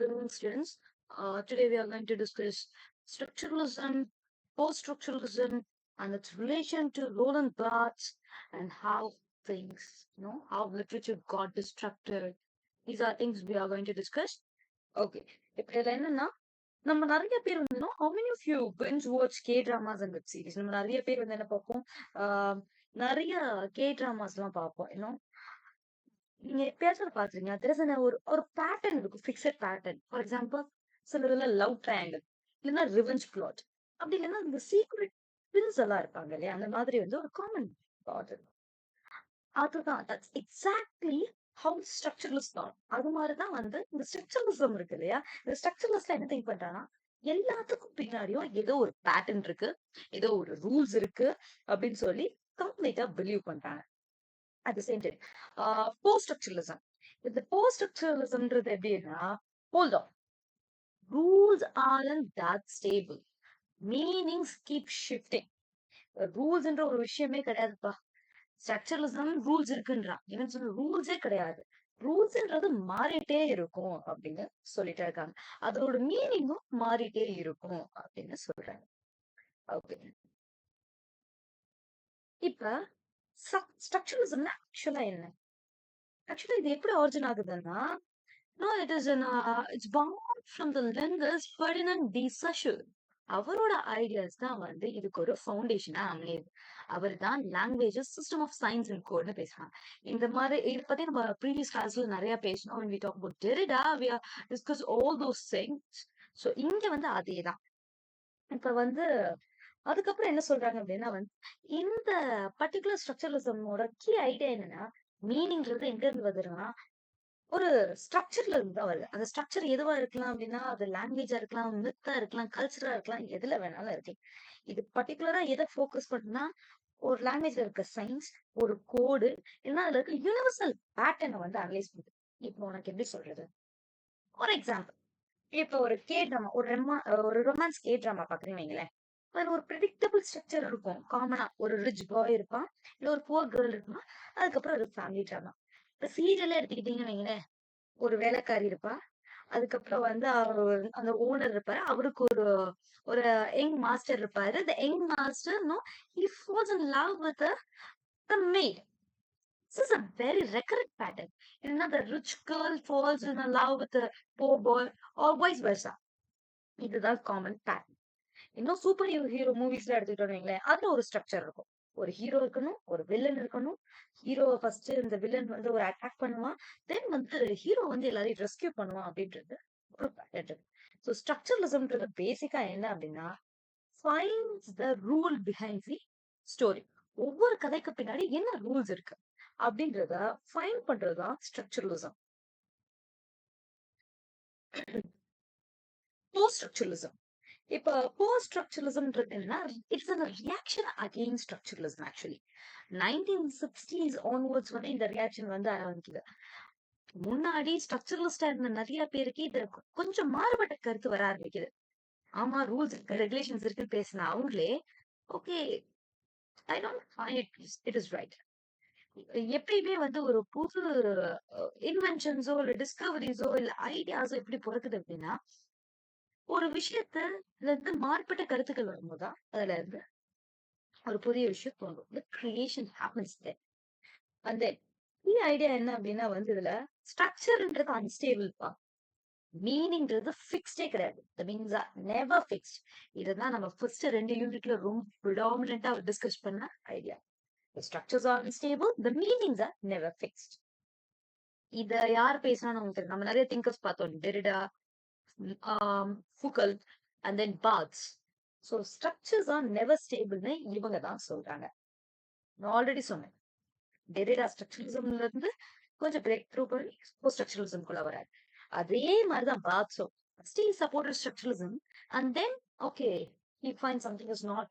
Good evening, students. Today we are going to discuss structuralism, post-structuralism, and its relation to Roland Barthes and how things, how literature got destructed. These are things we are going to discuss. Okay. இப்போ இதுல என்னன்னா நம்ம நிறைய பேர் வந்து how many of you binge watch K dramas and web series? நம்ம நிறைய பேர் வந்து என்ன பார்ப்போம்? நிறைய K dramas எல்லாம் பார்ப்போம். நீங்க எப்பயாச்சும் பாத்துறீங்க ஒரு பேட்டர்ன் இருக்கும், ஃபிக்ஸட் பேட்டர்ன். ஃபார் எக்ஸாம்பிள், சிலதுல லவ் ட்ரையாங்கிள், இல்லைன்னா ரிவெஞ்ச் பிளாட், அப்படி இல்லைன்னா இந்த சீக்ரெட் ட்வின்ஸ் எல்லாம் இருப்பாங்க இல்லையா, அந்த மாதிரி வந்து ஒரு காமன் பிளாட். அதுதான் that's exactly how structuralist thought. அது மாதிரிதான் வந்து இந்த ஸ்ட்ரக்சரலிசம் இருக்கு இல்லையா. இந்த ஸ்ட்ரக்சரலிஸ்ட்ல என்ன திங்க் பண்றாங்கன்னா, எல்லாத்துக்கும் பின்னாடியும் ஏதோ ஒரு பேட்டர்ன் இருக்கு, ஏதோ ஒரு ரூல்ஸ் இருக்கு அப்படின்னு சொல்லி கம்ப்ளீட்டா பிலீவ் பண்றாங்க. At the same time, post-structuralism. இந்த post-structuralismன்றது எப்படின்னா, hold on, rules aren't that stable. Meanings keep shifting. ரூல்ஸ்ன்ற ஒரு விஷயமே கிடையாதுப்பா. ஸ்ட்ரக்சரலிசம் ரூல்ஸ் இருக்குன்றான். இவன் சொல்ற ரூல்ஸே கிடையாது. ரூல்ஸ்ன்றது மாறிட்டே இருக்கும் அப்படின்னு சொல்லிட்டே இருக்காங்க. அதோட மீனிங்கும் மாறிட்டே இருக்கும் அப்படின்னு சொல்றாங்க. ஓகே. இப்ப ஸ்ட்ரக்சரலிசம் ஆக்சுவலா என்ன? ஆக்சுவலா இது எப்படி ஆரிஜின் ஆகுதுன்னா, no, it's born from the linguist Ferdinand de Saussure. அவரோட ஐடியாஸ் தான் வந்து இதுக்கு ஒரு ஃபவுண்டேஷனா அமையுது. அவர் தான் languages system of science and கோட்னு பேசுறாங்க. இந்த மாதிரி இதை பத்தி நம்ம ப்ரீவியஸ் கிளாஸ்ல நிறைய பேசணும். when we talk about Derrida, we are discuss all those things. So இங்க வந்து அதே தான். இப்ப வந்து அதுக்கப்புறம் என்ன சொல்றாங்க அப்படின்னா வந்து, இந்த பர்டிகுலர் ஸ்ட்ரக்சரலிசமோட கீ ஐடியா என்னன்னா, மீனிங்கிறது எங்க இருந்து வருதுன்னா, ஒரு ஸ்ட்ரக்சர்ல இருந்து தான் வருது. அந்த ஸ்ட்ரக்சர் எதுவா இருக்கலாம் அப்படின்னா, அது லாங்குவேஜா இருக்கலாம், மித்தா இருக்கலாம், கல்ச்சரா இருக்கலாம், எதுல வேணாலும் இருக்கலாம். இது பர்டிகுலரா எதை ஃபோக்கஸ் பண்ணுனா, ஒரு லாங்குவேஜ்ல இருக்க சயின்ஸ், ஒரு கோடு, இல்லைன்னா அதுல இருக்க யூனிவர்சல் பேட்டர்னை வந்து அனலைஸ் பண்ணுது. இப்போ உனக்கு எப்படி சொல்றது? ஒரு எக்ஸாம்பிள், இப்போ ஒரு கே ட்ராமா, ஒரு ரொமான்ஸ் கே ட்ராமா பாக்குறீங்க வைங்களேன். அதுல ஒரு ப்ரெடிக்டபிள் ஸ்ட்ரக்சர் இருக்கும். காமனா ஒரு ரிச் பாய் இருப்பான், இல்ல ஒரு புவர் கேர்ள் இருப்பான், அதுக்கப்புறம் ஒரு ஃபேமிலி ட்ராமா. இப்ப சீரியலே எடுத்துக்கிட்டீங்கன்னு வைங்களேன், ஒரு வேலைக்காரி இருப்பா, அதுக்கப்புறம் வந்து அந்த ஓனர் இருப்பாரு, அவருக்கு ஒரு ஒரு யங் மாஸ்டர் இருப்பாரு. the young master he falls in love with the maid. This is a very recurrent pattern. இல்லைன்னா the rich girl falls in love with the poor boy or vice versa. இதுதான் common pattern. இன்னும் super hero மூவிஸ்ல எடுத்துக்கிட்டோம்னு வைங்களேன், அதுல ஒரு structure இருக்கும். ஒரு hero இருக்கணும், ஒரு வில்லன் இருக்கணும். ஹீரோவை ஃபர்ஸ்ட் இந்த வில்லன் வந்து ஒரு அட்டாக் பண்ணுவான், தென் வந்து ஹீரோ வந்து எல்லாரையும் ரெஸ்கியூ பண்ணுவான் அப்படின்றது ஒரு பேட்டர்ன். ஸோ ஸ்ட்ரக்சரலிசம்ன்றது பேசிக்கா என்ன அப்படின்னா, finds the rule behind the story. ஒவ்வொரு கதைக்கு பின்னாடி என்ன ரூல்ஸ் இருக்கு அப்படின்றத ஃபைண்ட் பண்றதுதான் ஸ்ட்ரக்சரலிசம். Post structuralism. இப்ப போஸ்ட் ஸ்ட்ரக்சரலிசம்ன்றது என்னன்னா, it's a reaction against structuralism actually. 1960s onwards வந்து இந்த ரியாக்ஷன் வந்து ஆரம்பிக்குது. முன்னாடி ஸ்ட்ரக்சரலிஸ்டா இருந்த நிறைய பேருக்கு இது கொஞ்சம் மாறுபட்ட கருத்து வர ஆரம்பிக்குது. ஆமா, ரூல்ஸ் இருக்கு, ரெகுலேஷன்ஸ் இருக்குன்னு பேசினா அவங்களே okay, I don't find it is right. எப்பயுமே வந்து ஒரு புது இன்வென்ஷன்ஸோ இல்ல டிஸ்கவரிஸோ இல்ல ஐடியாஸோ எப்படி பிறக்குது அப்படின்னா, ஒரு விஷயத்துல இருந்து மாறுபட்ட கருத்துக்கள் வரும்போதுதான் அதுல இருந்து ஒரு புதிய விஷயம் தோன்றும். The creation happens there. அந்த ஐடியா என்ன அப்படின்னா வந்து இதுல ஸ்ட்ரக்சர்ன்றது அன்ஸ்டேபிள்பா, மீனிங்கிறது ஃபிக்ஸ்டே கிடையாது. The meanings are never fixed. இதுதான் நம்ம ஃபர்ஸ்ட் 2 யூனிட்ல ரொம்ப ப்ரிடாமினண்டா டிஸ்கஸ் பண்ண idea. The structures are unstable, the meanings are never fixed. இத யார் பேசினா நமக்கு தெரியும். நம்ம நிறைய திங்கர்ஸ் பார்த்தோம், Derrida, ஃபுகல் and then Barthes. So structures are never stable-னு இவங்க தான் சொல்றாங்க. நான் ஆல்ரெடி சொன்னேன், டெரிடா ஸ்ட்ரக்சரலிசம்ல இருந்து கொஞ்சம் பிரேக் த்ரூ பண்ணி போஸ்ட் ஸ்ட்ரக்சரலிசம்குள்ள வராது. அதே மாதிரிதான் பாத்ஸோ still supported structuralism and then okay, he finds something is not,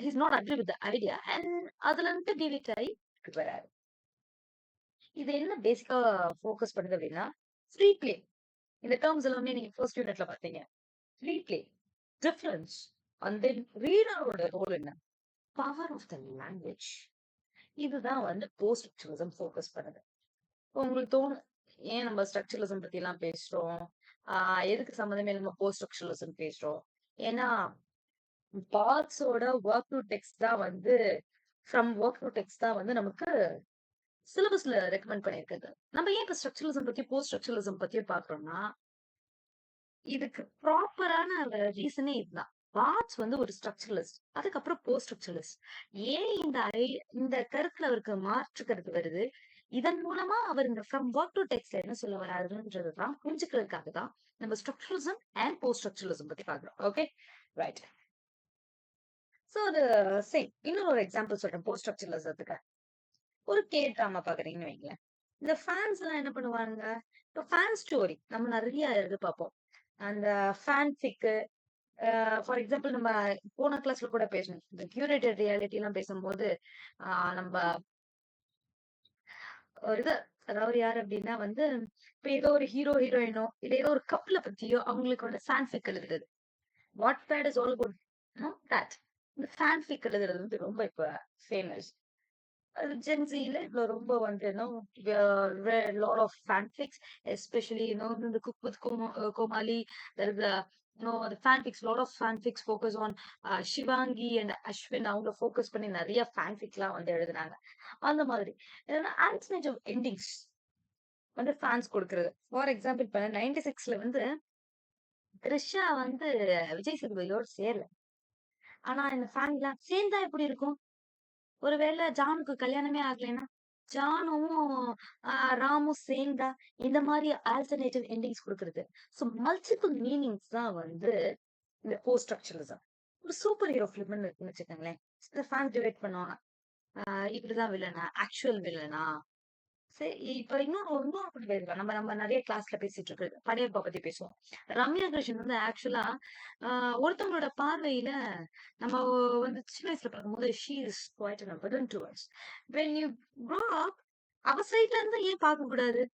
he's not agree with the idea and அதுல இருந்து டிலீட் ஆகி வராது. இது என்ன பேசிக்கா ஃபோக்கஸ் பண்ணுது அப்படின்னா, ஃப்ரீ பிளே. இந்த டேர்ம்ஸ் எல்லாமே நீங்க ஃபர்ஸ்ட் யூனிட்ல பார்த்தீங்க. Free play, difference and then ரீடரோட ரோல் என்ன, பவர் ஆஃப் த லாங்குவேஜ். இதுதான் வந்து போஸ்ட் ஸ்ட்ரக்சரலிசம் ஃபோக்கஸ் பண்ணுது. உங்களுக்கு தோணும், ஏன் நம்ம ஸ்ட்ரக்சரலிசம் பத்தி எல்லாம் பேசுறோம்? எதுக்கு சம்மந்தமே நம்ம போஸ்ட் ஸ்ட்ரக்சரலிசம் பேசுறோம்? ஏன்னா பாத்ஸோட ஒர்க் டு டெக்ஸ்ட் தான் வந்து ஃப்ரம் ஒர்க் டு டெக்ஸ்ட் தான் வந்து நமக்கு சிலபஸ்ல ரெக்கமெண்ட் பண்ணியிருக்குது. நம்ம ஏன் இப்ப ஸ்ட்ரக்சரலிசம் பத்தி போஸ்ட் ஸ்ட்ரக்சரலிசம் பத்தியும் பாக்குறோம்னா, இதுக்கு ப்ராப்பரான ரீசனே இதுதான். பாத்ஸ் வந்து ஒரு ஸ்ட்ரக்சரலிஸ்ட். அதுக்கப்புறம் போஸ்ட் ஸ்ட்ரக்சரலிஸ்ட். ஏன் இந்த கருத்துல அவருக்கு மாற்று கருத்து வருது? இதன் மூலமா அவர் இந்த ஃப்ரம் ஒர்க் டு டெக்ஸ்ட்ல என்ன சொல்ல வராருன்றதுதான் புரிஞ்சுக்கிறதுக்காக தான் நம்ம ஸ்ட்ரக்சரலிசம் அண்ட் போஸ்ட் ஸ்ட்ரக்சரலிசம் பத்தி பாக்குறோம். Okay, right. சோ அது சேம். இன்னொரு எக்ஸாம்பிள் சொல்றேன் போஸ்ட் ஸ்ட்ரக்சரலிசத்துக்கு. ஒரு ட்ராமா பாக்குறீங்கன்னு வைங்களேன். இந்த ஃபேன்ஸ் எல்லாம் என்ன பண்ணுவாங்க? இப்போ ஃபேன் ஸ்டோரி நம்ம நிறைய இது பார்ப்போம். அந்த ஃபேன்ஃபிக் ஃபார் எக்ஸாம்பிள் நம்ம போன கிளாஸ்ல கூட பேசணும். இந்த கியூரேட்டட் ரியாலிட்டி எல்லாம் பேசும்போது நம்ம ஒரு இது அதாவது யார் அப்படின்னா வந்து இப்ப ஏதோ ஒரு ஹீரோ ஹீரோயினோ இல்ல ஏதோ ஒரு கப்பலை பத்தியோ அவங்களுக்கோட ஃபேன்ஃபிக் எழுதுறது. Wattpad is all about that. இந்த ஃபேன்ஃபிக் எழுதுறது வந்து ரொம்ப இப்ப ஃபேமஸ். ஜென்சில இப்போ ரொம்ப வந்து read a lot of fanfics, especially in the Cook with Komali. There is a the fanfics, lot of fanfics focus on Shivangi and Ashwin. அவங்க focus பண்ணி நிறைய ஃபேன்ஃபிக்லாம் வந்து எழுதுனாங்க. அந்த மாதிரி ஆல்டர்னேட்டிவ் எண்டிங்ஸ் வந்து ஃபேன்ஸ் கொடுக்கறது. ஃபார் எக்ஸாம்பிள் இப்ப 96ல வந்து த்ரிஷா வந்து விஜய் சேதுபதியோட சேரல. ஆனா இந்த ஃபேன்லாம் சேர்ந்தா எப்படி இருக்கும்? ஒருவேளை ஜானுக்கு கல்யாணமே ஆகலைன்னா ஜானும் ராமும் சேர்ந்தா இந்த மாதிரி ஆல்டர்னேட்டிவ் எண்டிங்ஸ் கொடுக்கறது. ஸோ மல்டிபிள் மீனிங்ஸ் தான் வந்து இந்த போஸ்ட் ஸ்ட்ரக்சரலிசம். ஒரு சூப்பர் ஹீரோ ஃபிலிம்னு இருக்குன்னு வச்சுக்கோங்களேன். இந்த ஃபேன் டிவைட் பண்ணுவாங்க. இப்படிதான் வில்லனா, ஆக்சுவல் வில்லனா. சரி, இப்ப இன்னொரு கூட பேசலாம். நம்ம நம்ம நிறைய கிளாஸ்ல பேசிட்டு இருக்கு படையப்பா பத்தி பேசுவோம். ரம்யா கிருஷ்ணன் வந்து ஆக்சுவலா ஒருத்தவங்களோட பார்வையில நம்ம வந்து சின்ன வயசுல பார்க்கும்போது she is quite an burden to us. when you grow up அவ சைட்ல இருந்து ஏன் பார்க்க கூடாது?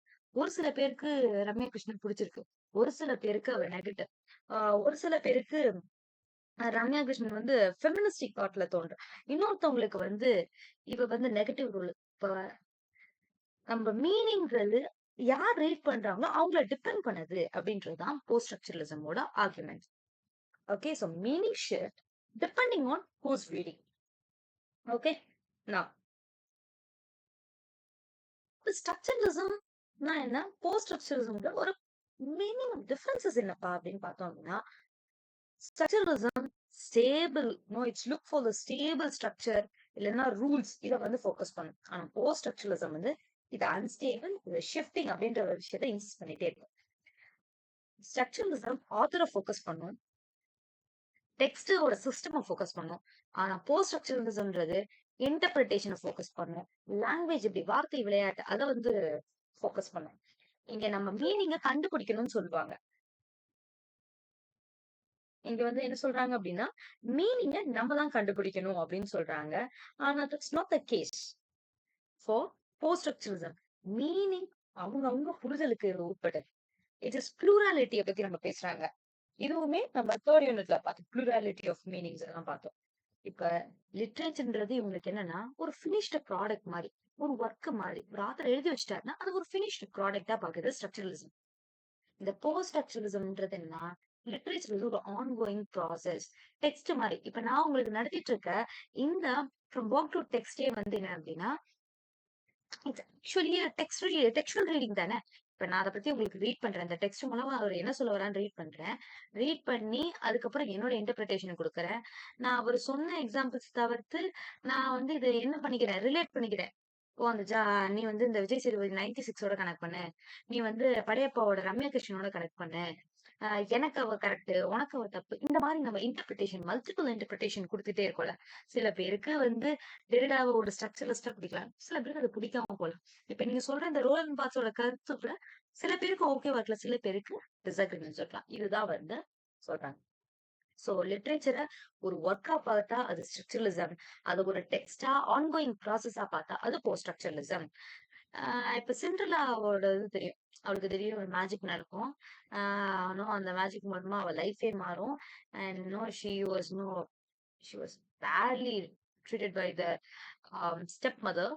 ஒரு சில பேருக்கு ரம்யா கிருஷ்ணன் பிடிச்சிருக்கு. ஒரு சில பேருக்கு அவ நெகட்டிவ். ஒரு சில பேருக்கு ரம்யா கிருஷ்ணன் வந்து ஃபெமினிஸ்டிக் தாட்ல தோன்ற. இன்னொருத்தவங்களுக்கு வந்து இவ வந்து நெகட்டிவ் ரோல். இப்ப நம்ம மீனிங்கிறது யார் ரீட் பண்றாங்களோ அவங்கள டிபெண்ட் பண்ணுது அப்படின்றதுதான் போஸ்ட் ஸ்ட்ரக்சரலிசமோட argument. Okay, so meaning shift depending on whose reading. Okay, நான் ஸ்ட்ரக்சரலிசம் என்ன, போஸ்ட் ஸ்ட்ரக்சரலிசம் ஒரு மீனிங் டிஃபரன்சஸ் என்னப்பா அப்படின்னு பார்த்தோம் அப்படின்னா, structuralism stable, it's look for the stable structure இல்லைன்னா ரூல்ஸ் இதை வந்து ஃபோக்கஸ் பண்ணும். ஆனா போஸ்ட் ஸ்ட்ரக்சரலிசம் வந்து இது அன்ஸ்டேபிள், இது ஷிஃப்டிங் அப்படின்ற ஒரு விஷயத்தை இன்சிஸ்ட் பண்ணிட்டே இருக்கும். ஸ்ட்ரக்சரலிசம் ஆத்தரை ஃபோக்கஸ் பண்ணும், டெக்ஸ்டோட சிஸ்டமை ஃபோக்கஸ் பண்ணும். ஆனா போஸ்ட் ஸ்ட்ரக்சரலிசம்ன்றது இன்டர்பிரிட்டேஷனை ஃபோக்கஸ் பண்ணும். லாங்குவேஜ் இப்படி வார்த்தை விளையாட்டு அதை வந்து ஃபோக்கஸ் பண்ணும். இங்க நம்ம மீனிங்க கண்டுபிடிக்கணும்னு சொல்லுவாங்க. இங்க வந்து என்ன சொல்றாங்க அப்படின்னா மீனிங்க நம்ம தான் கண்டுபிடிக்கணும் அப்படின்னு சொல்றாங்க. ஆனா that's not the case for post structuralism. Meaning அவங்க புரிதலுக்கு உட்பட்டது. இட் இஸ் ப்ளூராலிட்டியை பத்தி நம்ம பேசுறாங்க. இதுவுமே நம்ம தேர்ட் யூனிட்ல பார்த்தோம். ப்ளூராலிட்டி ஆஃப் மீனிங்ஸ் எல்லாம் பார்த்தோம். இப்ப லிட்ரேச்சர்ன்றது இவங்களுக்கு என்னன்னா ஒரு பினிஷ்டு ப்ராடக்ட் மாதிரி, ஒரு ஒர்க் மாதிரி. ஒரு ஆத்தர் எழுதி வச்சிட்டாருன்னா அது ஒரு பினிஷ்டு ப்ராடக்டா பாக்குறது ஸ்ட்ரக்சரலிசம். இந்த போஸ்ட் ஸ்ட்ரக்சரலிசம்ன்றது என்ன, லிட்ரேச்சர் ஒரு ஆன்கோயிங் ப்ராசஸ். டெக்ஸ்ட் மாதிரி இப்ப நான் உங்களுக்கு நடத்திட்டு இருக்க இந்த ஃப்ரம் ஒர்க் டு டெக்ஸ்டே வந்து என்ன அப்படின்னா ஆக்சுவலி டெக்ஸ்டுவல் ரீடிங் தானே. இப்ப நான் அதை பத்தி உங்களுக்கு ரீட் பண்றேன். இந்த டெக்ஸ்ட் மூலமா அவர் என்ன சொல்ல வரான்னு ரீட் பண்றேன். ரீட் பண்ணி அதுக்கப்புறம் என்னோட இன்டர்பிரிட்டேஷன் கொடுக்குறேன். நான் அவர் சொன்ன எக்ஸாம்பிள்ஸ் தவிர்த்து நான் வந்து இதை என்ன பண்ணிக்கிறேன், ரிலேட் பண்ணிக்கிறேன். ஓ அந்த நீ வந்து இந்த விஜய் சேதுபதி 96ஓட கனெக்ட் பண்ணு, நீ வந்து படையப்பாவோட ரம்யா கிருஷ்ணனோட கனெக்ட் பண்ணு, எனக்கு அவ கரெக்ட் உனக்கு அவ தப்பு. இந்த மாதிரி நம்ம இன்டர்பிரிட்டேஷன் மல்டிபிள் இன்டர்பிரிட்டேஷன் கொடுத்துட்டே இருக்கோம்ல. சில பேருக்கு வந்து டெரிடாவை ஒரு ஸ்ட்ரக்சரலிஸ்டா பிடிக்கலாம், சில பேருக்கு அது பிடிக்காம போலாம். இப்ப நீங்க சொல்ற இந்த ரோலன் பாத்ஸோட கருத்து கூட சில பேருக்கு ஓகேவா இருக்கலாம், சில பேருக்கு டிஸ்அக்ரிமெண்ட்ஸ் இருக்கலாம். இதுதான் வந்து சொல்றாங்க. சோ லிட்ரேச்சரை ஒரு ஒர்க்கா பார்த்தா அது ஸ்ட்ரக்சரலிசம், அது ஒரு டெக்ஸ்டா ஆன்கோயிங் ப்ராசஸா பார்த்தா அது போஸ்ட் ஸ்ட்ரக்சரலிசம். இப்ப சிண்ட்ரெல்லாவோட இது தெரியும். அவளுக்கு திடீர்னு ஒரு மேஜிக் நடக்கும். அந்த மேஜிக் மூலமா அவ லைஃபே மாறும். And she was badly treated by the step mother.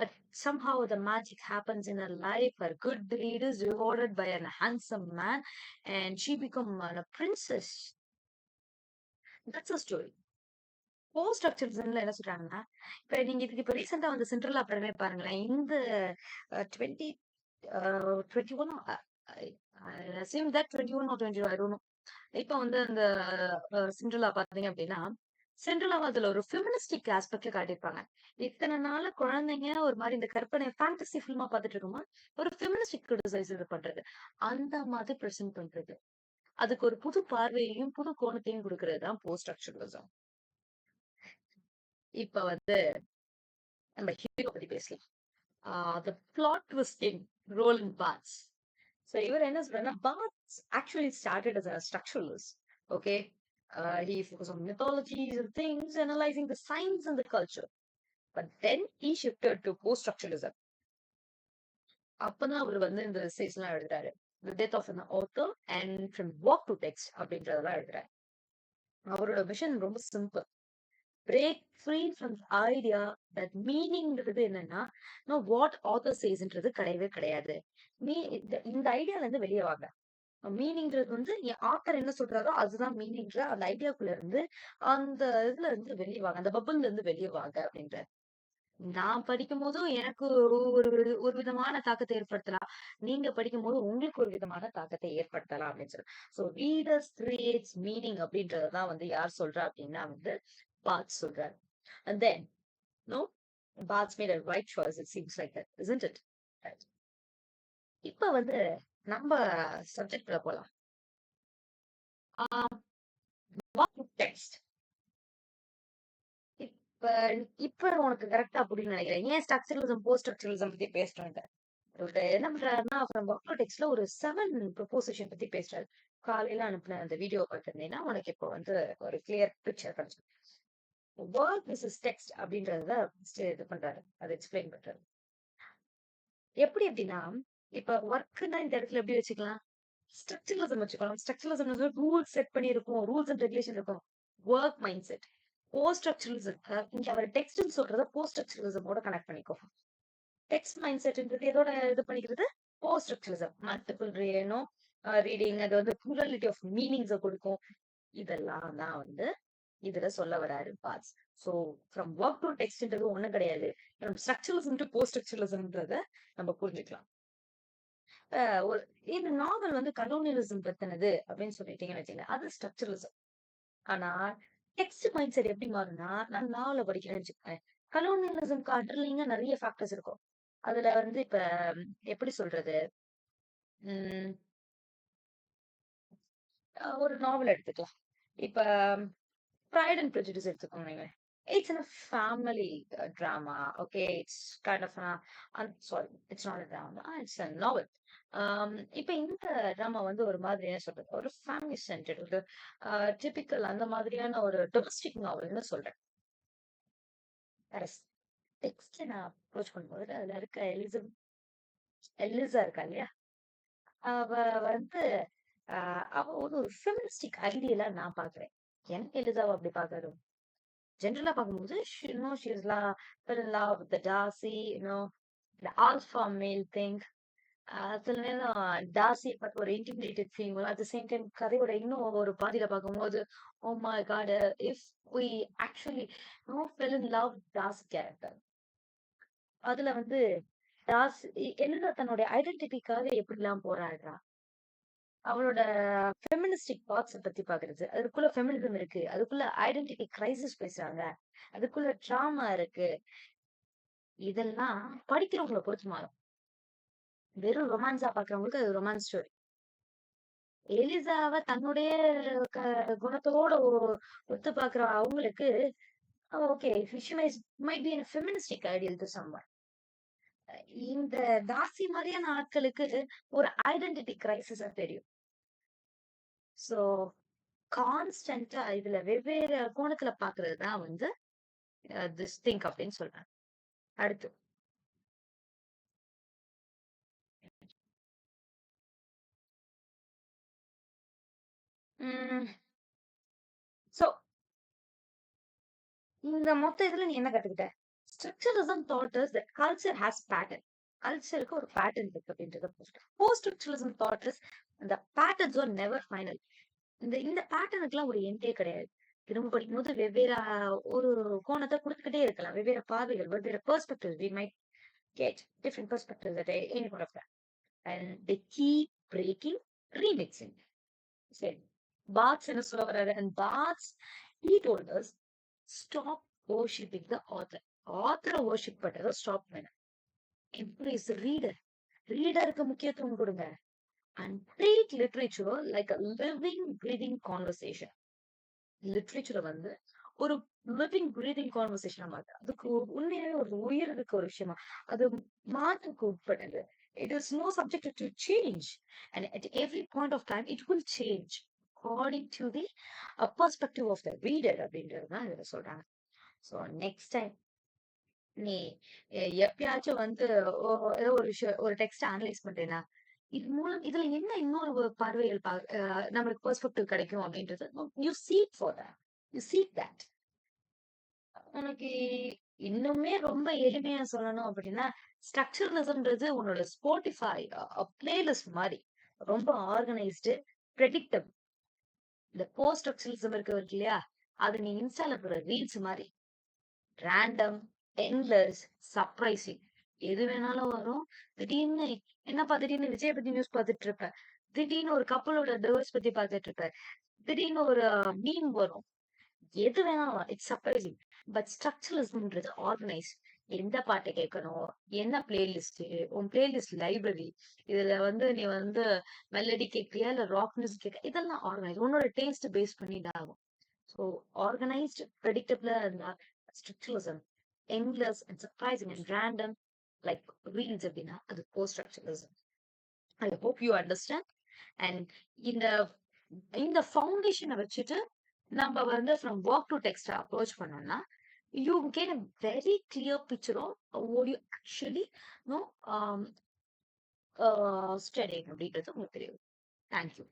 but somehow the magic happens in her life. Her good deed is rewarded by a handsome man, and she become a princess. That's a story. Post ஸ்ட்ரக்சரலிசம்ல என்ன சொல்றாங்கன்னா, இப்ப நீங்க இதுக்கு இப்ப ரீசெண்டா வந்து Cinderella படமே பாருங்களேன். இந்த 20 21 assume that 21 or 22 I don't know. இப்ப வந்து அந்த சிண்ட்ரெல்லா பாத்தீங்க அப்படின்னா, சிண்ட்ரெல்லா அதுல ஒரு ஃபெமினிஸ்டிக் ஆஸ்பெக்ட்ல காட்டியிருப்பாங்க. இத்தனை நாளா குழந்தைங்க ஒரு மாதிரி இந்த கற்பனை ஃபேண்டசி ஃபில்மா பார்த்துட்டு இருக்குமா, ஒரு ஃபெமினிஸ்டிக் கிரிட்டிசைஸ் இது பண்றது, அந்த மாதிரி பிரசன்ட் பண்றது, அதுக்கு ஒரு புது பார்வையையும் புது கோணத்தையும் கொடுக்கறது தான் போஸ்ட் ஸ்ட்ரக்சரலிசம். இப்ப வந்து நம்ம ஹீரோ பத்தி பேசலாம். The plot twisting role in Barthes. So இவர் என்ன சொல்றாருன்னா, Barthes actually started as a structuralist. Okay, he focused on mythologies and things, analyzing the science and the culture. But then he shifted to post-structuralism. அப்பதான் அவர் வந்து இந்த essays எல்லாம் எழுதுறாரு. The Death of an Author and From Work to Text அப்படின்றதெல்லாம் எழுதுறாரு. அவரோட vision ரொம்ப simple. break free from the idea that மீனிங்கிறது என்னன்னா, வாட் ஆத்தர் சேஸ்ன்றது கிடையவே கிடையாது. இந்த ஐடியால இருந்து வெளியே வாங்க. மீனிங்கிறது வந்து ஆத்தர் என்ன சொல்றாரோ அதுதான் மீனிங்ற அந்த ஐடியாக்குள்ள இருந்து, அந்த இதுல இருந்து வெளியே வாங்க, அந்த பபுள்ல இருந்து வெளியே வாங்க அப்படின்ற. நான் படிக்கும் போதும் எனக்கு ஒரு ஒரு விதமான தாக்கத்தை ஏற்படுத்தலாம். நீங்க படிக்கும் போது உங்களுக்கு ஒரு விதமான தாக்கத்தை ஏற்படுத்தலாம் அப்படின்னு சொல்லி. ஸோ ரீடர்ஸ் கிரியேட்ஸ் மீனிங் அப்படின்றதான் வந்து யார் சொல்றா அப்படின்னா வந்து பாத் சொல்றாரு. And then, no, Barthes made a right choice. It seems like that, isn't it? Right. இப்ப வந்து நம்ம சப்ஜெக்ட்ல போலாம். டெக்ஸ்ட். இப்ப இப்ப உனக்கு கரெக்டா அப்படின்னு நினைக்கிறேன். ஏன் ஸ்ட்ரக்சரலிசம் போஸ்ட் ஸ்ட்ரக்சரலிசம் பத்தி பேசுறேன். என்ன பண்றாருன்னா, அப்புறம் ஒர்க் டெக்ஸ்ட்ல ஒரு 7 ப்ரொபோசிஷன் பத்தி பேசுறாரு. காலையில அனுப்புன அந்த வீடியோ பார்த்திருந்தீங்கன்னா உனக்கு இப்போ வந்து ஒரு கிளியர் பிக்சர் கிடைச்சிடும். வேர்ட் விசஸ் டெக்ஸ்ட் அப்படின்றத இது பண்றாரு, அதை எக்ஸ்பிளைன் பண்றாரு. எப்படி அப்படின்னா, இப்ப ஒர்க்னா இந்த இடத்துல எப்படி வச்சுக்கலாம், ஸ்ட்ரக்சரலிசம் வச்சுக்கலாம். ஸ்ட்ரக்சரலிசம் ரூல்ஸ் செட் பண்ணி இருக்கும், ரூல்ஸ் அண்ட் ரெகுலேஷன் இருக்கும். Work mind set. Post structuralism இங்க அவர் டெக்ஸ்ட்னு சொல்றத போஸ்ட் ஸ்ட்ரக்சரலிசமோட கனெக்ட் பண்ணிக்கோ. டெக்ஸ்ட் மைண்ட் செட்ன்றது எதோட இது பண்ணிக்கிறது, போஸ்ட் ஸ்ட்ரக்சரலிசம். மல்டிபிள் ரீடிங், அது வந்து ப்ளூரலிட்டி ஆஃப் மீனிங்ஸை கொடுக்கும். இதெல்லாம் தான் வந்து இதுல சொல்ல வராரு parts. So from work to டெக்ஸ்ட்ன்றது ஒண்ணும் கிடையாது. ஸ்ட்ரக்சரலிசம் டு போஸ்ட் ஸ்ட்ரக்சரலிசம்ன்றத நம்ம புரிஞ்சுக்கலாம். ஒரு இந்த நாவல் வந்து கலோனியலிசம் பத்தினது அப்படின்னு சொல்லிட்டீங்கன்னு வச்சுக்கோங்க, அது ஸ்ட்ரக்சரலிசம். ஆனா டெக்ஸ்ட் மைண்ட் செட் எப்படி மாறும்னா, நான் நாவல படிக்கிறேன்னு வச்சுக்கோங்க, கலோனியலிசம்க்கு அண்டர்லைங்க நிறைய ஃபேக்டர்ஸ் இருக்கும். அதுல வந்து இப்ப எப்படி சொல்றது, ஒரு நாவல் எடுத்துக்கலாம். இப்ப ப்ரைட் அண்ட் ப்ரெஜுடிஸ் எடுத்துக்கோங்க. It's in a family drama. Okay, it's kind of sorry, it's not a drama, it's a novel. இப்ப இந்த ட்ராமா வந்து ஒரு மாதிரி என்ன சொல்றது, ஒரு ஃபேமிலி சென்டர்ட், ஒரு டிபிக்கல் அந்த மாதிரியான ஒரு டொமஸ்டிக் நாவல்னு சொல்றேன். டெக்ஸ்ட் நான் அப்ரோச் பண்ணும்போது அதுல இருக்க எலிசா இருக்கா இல்லையா, அவ வந்து அவ ஒரு ஃபெமினிஸ்டிக் ஐடியலா நான் பாக்குறேன். எனக்கு எலிசாவை அப்படி பாக்குறது, ஜென்ரலா பார்க்கும்போது she is fell in love with the Darcy, the alpha male thing. சில நேரம் டார்சி பத்தி ஒரு இன்டிமிடேட்டட் ஃபீல் வரும். அட் த சேம் டைம் கதையோட இன்னும் ஒரு பாதியில பார்க்கும்போது, oh my god, if we actually fell in love with Darcy character. அதுல வந்து டார்சி எலிசா தன்னுடைய ஐடென்டிட்டிக்காக எப்படிலாம் போராடுறா, அவளோட ஃபெமினிஸ்டிக் தாட்ஸை பத்தி பாக்குறது, அதுக்குள்ள ஃபெமினிசம் இருக்கு, அதுக்குள்ள ஐடென்டிட்டி கிரைசிஸ் பேசுறாங்க, அதுக்குள்ள ட்ராமா இருக்கு. இதெல்லாம் படிக்கிறவங்களை பொறுத்து மாறும். வெறும் ரொமான்ஸா பாக்குறவங்களுக்கு அது ரொமான்ஸ் ஸ்டோரி. எலிசாவை தன்னுடைய குணத்தோட ஒத்து பாக்குற அவங்களுக்கு okay, might be a feministic ideal to someone. இந்த தாசி மாதிரியான ஆட்களுக்கு ஒரு ஐடென்டிட்டி கிரைசிஸ் தெரியும். சோ கான்ஸ்டன்டா இதுல வெவ்வேறு கோணத்துல பாக்குறது தான் வந்து திஸ் திங்க் அப்படின்னு சொல்றேன். அடுத்து சோ இந்த மொத்த இதுல நீ என்ன கத்துக்கிட்ட? Structuralism taught us that culture has pattern. கல்ச்சருக்கு ஒரு பேட்டர்ன் இருக்கு அப்படின்றத போஸ்ட் ஸ்ட்ரக்சரலிசம் taught us அந்த பேட்டர்ன்ஸ் ஆர் நெவர் ஃபைனல். இந்த பேட்டர்னுக்குலாம் ஒரு எண்டே கிடையாது. திரும்ப படிக்கும்போது வெவ்வேறு ஒரு கோணத்தை கொடுத்துக்கிட்டே இருக்கலாம். வெவ்வேறு பார்வைகள், வெவ்வேறு perspective. We might get different perspectives at any point of time. And they keep breaking, remixing. சரி. Barthes என்ன சொல்ல வர்றாரு? And Barthes, he told us, stop worshipping the author. ஆத்தரை worship பண்றதை ஸ்டாப் பண்ண. Embrace the reader. ரீடருக்கு முக்கியத்துவம் கொடுங்க. And treat literature like a living, breathing conversation. லிட்ரேச்சரை வந்து ஒரு லிவிங் பிரீதிங் கான்வர்சேஷனா மாத்து. அதுக்கு உண்மையாவே ஒரு உயிர் இருக்க ஒரு விஷயமா அது மாற்றுக்கு உட்பட்டது. It is no subject to change, and at every point of time it will change according to the perspective of the reader அப்படின்றது தான் இதுல சொல்றாங்க. ஸோ நெக்ஸ்ட் டைம் நீ எப்பயாச்சும் வந்து ஏதோ ஒரு விஷயம் ஒரு டெக்ஸ்ட் அனலைஸ் பண்றேன்னா இது மூலம் இதுல என்ன இன்னொரு பார்வைகள் நம்மளுக்கு பெர்ஸ்பெக்டிவ் கிடைக்கும் அப்படின்றது you seek for that. You seek that. உனக்கு இன்னுமே ரொம்ப எளிமையா சொல்லணும் அப்படின்னா ஸ்ட்ரக்சரலிசம்ன்றது உன்னோட ஸ்பாட்டிஃபை பிளேலிஸ்ட் மாதிரி ரொம்ப ஆர்கனைஸ்டு ப்ரெடிக்டபிள். இந்த போஸ்ட் ஸ்ட்ரக்சரலிசம் இருக்கு இல்லையா, அது நீ இன்ஸ்டால போற ரீல்ஸ் மாதிரி ரேண்டம், எண்ட்லெஸ், சர்ப்ரைசிங். எது வேணாலும் வரும். திடீர்னு என்னப்பா திடீர்னு விஜய் பத்தி நியூஸ் பார்த்துட்டு இருப்பேன். திடீர்னு ஒரு கப்பலோட டிவோர்ஸ் பத்தி பார்த்துட்டு இருப்பேன். திடீர்னு ஒரு மீம் வரும். எது வேணாலும் இட்ஸ் சர்ப்ரைசிங். பட் ஸ்ட்ரக்சரலிசம்ன்றது ஆர்கனைஸ். எந்த பாட்டை கேட்கணும், என்ன பிளேலிஸ்ட், உன் பிளேலிஸ்ட் லைப்ரரி, இதுல வந்து நீ வந்து மெலடி கேட்கிறியா இல்ல ராக் மியூசிக் கேட்க, இதெல்லாம் ஆர்கனைஸ். உன்னோட டேஸ்ட் பேஸ் பண்ணி தான் ஆகும். ஸோ ஆர்கனைஸ்ட் ப்ரெடிக்டபிளா இருந்தா structuralism. endless and surprising and random like reels அப்படின்னா அது post structuralism. I hope you understand. And இந்த இந்த ஃபவுண்டேஷனை வச்சுட்டு நம்ம வந்து from work to text approach பண்ணோம்னா you get a very clear picture of what you actually know studying அப்படின்றது உங்களுக்கு தெரியும். Thank you.